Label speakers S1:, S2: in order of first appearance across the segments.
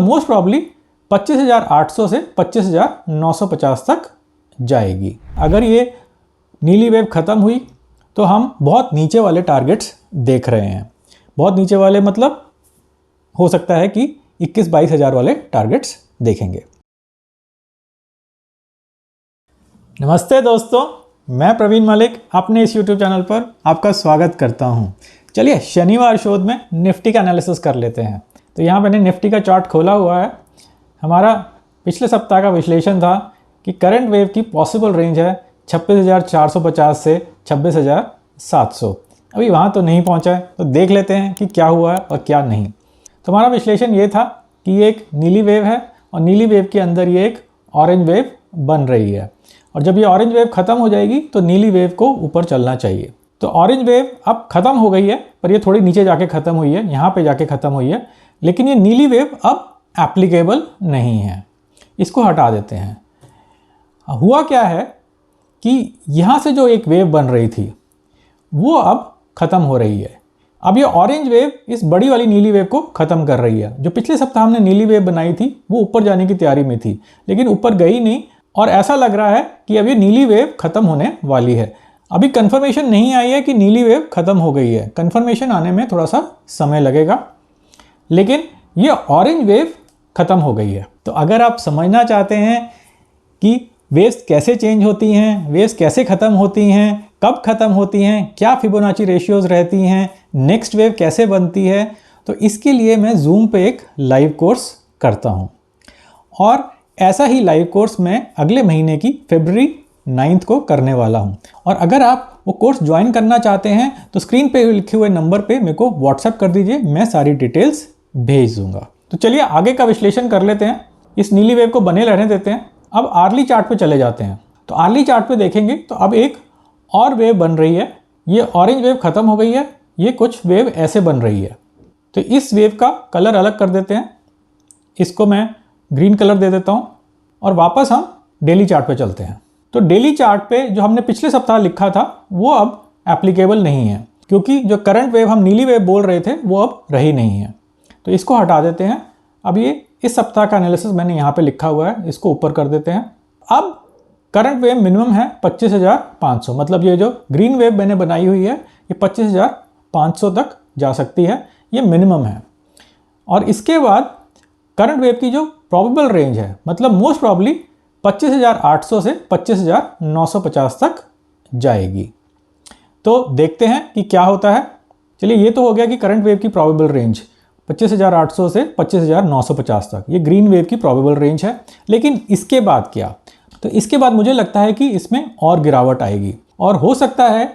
S1: Most probably 25,800 से 25,950 तक जाएगी। अगर ये नीली वेव ख़त्म हुई तो हम बहुत नीचे वाले टारगेट्स देख रहे हैं। बहुत नीचे वाले मतलब हो सकता है कि 21-22 हज़ार वाले टारगेट्स देखेंगे। नमस्ते दोस्तों, मैं प्रवीण मलिक अपने इस YouTube चैनल पर आपका स्वागत करता हूं। चलिए शनिवार शोध में निफ्टी का एनालिसिस कर लेते हैं। तो यहाँ मैंने निफ्टी का चार्ट खोला हुआ है। हमारा पिछले सप्ताह का विश्लेषण था कि करंट वेव की पॉसिबल रेंज है 26,450 से 26,700। अभी वहाँ तो नहीं पहुँचा है, तो देख लेते हैं कि क्या हुआ है और क्या नहीं। तो हमारा विश्लेषण ये था कि ये एक नीली वेव है और नीली वेव के अंदर ये एक ऑरेंज वेव बन रही है, और जब ये ऑरेंज वेव ख़त्म हो जाएगी तो नीली वेव को ऊपर चलना चाहिए। तो ऑरेंज वेव अब ख़त्म हो गई है, पर ये थोड़ी नीचे जाके ख़त्म हुई है, यहाँ पे जाके ख़त्म हुई है, लेकिन ये नीली वेव अब एप्लीकेबल नहीं है। इसको हटा देते हैं। हुआ क्या है कि यहाँ से जो एक वेव बन रही थी वो अब ख़त्म हो रही है। अब ये ऑरेंज वेव इस बड़ी वाली नीली वेव को ख़त्म कर रही है। जो पिछले सप्ताह हमने नीली वेव बनाई थी वो ऊपर जाने की तैयारी में थी, लेकिन ऊपर गई नहीं, और ऐसा लग रहा है कि अब ये नीली वेव ख़त्म होने वाली है। अभी कंफर्मेशन नहीं आई है कि नीली वेव ख़त्म हो गई है। कंफर्मेशन आने में थोड़ा सा समय लगेगा, लेकिन ये ऑरेंज वेव ख़त्म हो गई है। तो अगर आप समझना चाहते हैं कि वेव्स कैसे चेंज होती हैं, वेव्स कैसे ख़त्म होती हैं, कब ख़त्म होती हैं, क्या फिबोनाची रेशियोज़ रहती हैं, नेक्स्ट वेव कैसे बनती है, तो इसके लिए मैं जूम पे एक लाइव कोर्स करता हूँ। और ऐसा ही लाइव कोर्स मैं अगले महीने की फरवरी 9 को करने वाला हूँ। और अगर आप वो कोर्स ज्वाइन करना चाहते हैं तो स्क्रीन पे लिखे हुए नंबर पे मेरे को व्हाट्सएप कर दीजिए, मैं सारी डिटेल्स भेज दूंगा। तो चलिए आगे का विश्लेषण कर लेते हैं। इस नीली वेव को बने रहने देते हैं। अब आर्ली चार्ट पे चले जाते हैं। तो आर्ली चार्ट पे देखेंगे तो अब एक और वेव बन रही है। ये ऑरेंज वेव ख़त्म हो गई है, ये कुछ वेव ऐसे बन रही है। तो इस वेव का कलर अलग कर देते हैं। इसको मैं ग्रीन कलर दे देता हूँ और वापस हम डेली चार्ट पे चलते हैं। तो डेली चार्ट पे जो हमने पिछले सप्ताह लिखा था वो अब एप्लीकेबल नहीं है, क्योंकि जो करंट वेव हम नीली वेव बोल रहे थे वो अब रही नहीं है। तो इसको हटा देते हैं। अब ये इस सप्ताह का एनालिसिस मैंने यहाँ पे लिखा हुआ है, इसको ऊपर कर देते हैं। अब करंट वेव मिनिमम है 25,500, मतलब ये जो ग्रीन वेव मैंने बनाई हुई है ये 25,500 तक जा सकती है, ये मिनिमम है। और इसके बाद करंट वेव की जो प्रॉबेबल रेंज है, मतलब मोस्ट प्रॉब्ली 25,800 से 25,950 तक जाएगी। तो देखते हैं कि क्या होता है। चलिए ये तो हो गया कि करंट वेव की प्रॉबेबल रेंज 25,800 से 25,950 तक, ये ग्रीन वेव की प्रॉबेबल रेंज है। लेकिन इसके बाद क्या? तो इसके बाद मुझे लगता है कि इसमें और गिरावट आएगी और हो सकता है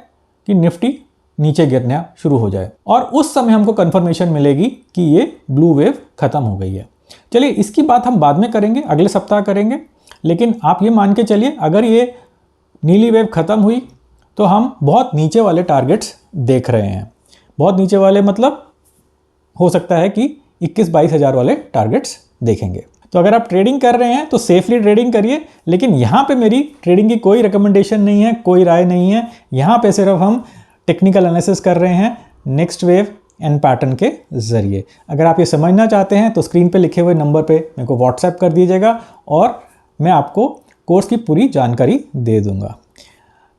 S1: कि निफ्टी नीचे गिरना शुरू हो जाए, और उस समय हमको कंफर्मेशन मिलेगी कि ये ब्लू वेव ख़त्म हो गई है। चलिए इसकी बात हम बाद में करेंगे, अगले सप्ताह करेंगे। लेकिन आप ये मान के चलिए अगर ये नीली वेव ख़त्म हुई तो हम बहुत नीचे वाले टारगेट्स देख रहे हैं। बहुत नीचे वाले मतलब हो सकता है कि 21-22 हज़ार वाले टारगेट्स देखेंगे। तो अगर आप ट्रेडिंग कर रहे हैं तो सेफली ट्रेडिंग करिए, लेकिन यहाँ पे मेरी ट्रेडिंग की कोई रिकमेंडेशन नहीं है, कोई राय नहीं है। यहाँ पे सिर्फ हम टेक्निकल एनालिसिस कर रहे हैं नेक्स्ट वेव एंड पैटर्न के ज़रिए। अगर आप ये समझना चाहते हैं तो स्क्रीन पे लिखे हुए नंबर पे मेरे को व्हाट्सएप कर दीजिएगा और मैं आपको कोर्स की पूरी जानकारी दे दूंगा।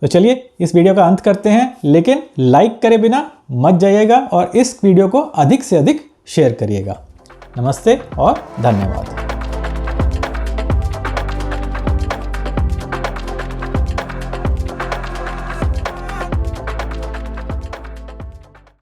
S1: तो चलिए इस वीडियो का अंत करते हैं, लेकिन लाइक करे बिना मत जाइएगा और इस वीडियो को अधिक से अधिक शेयर करिएगा। नमस्ते और धन्यवाद।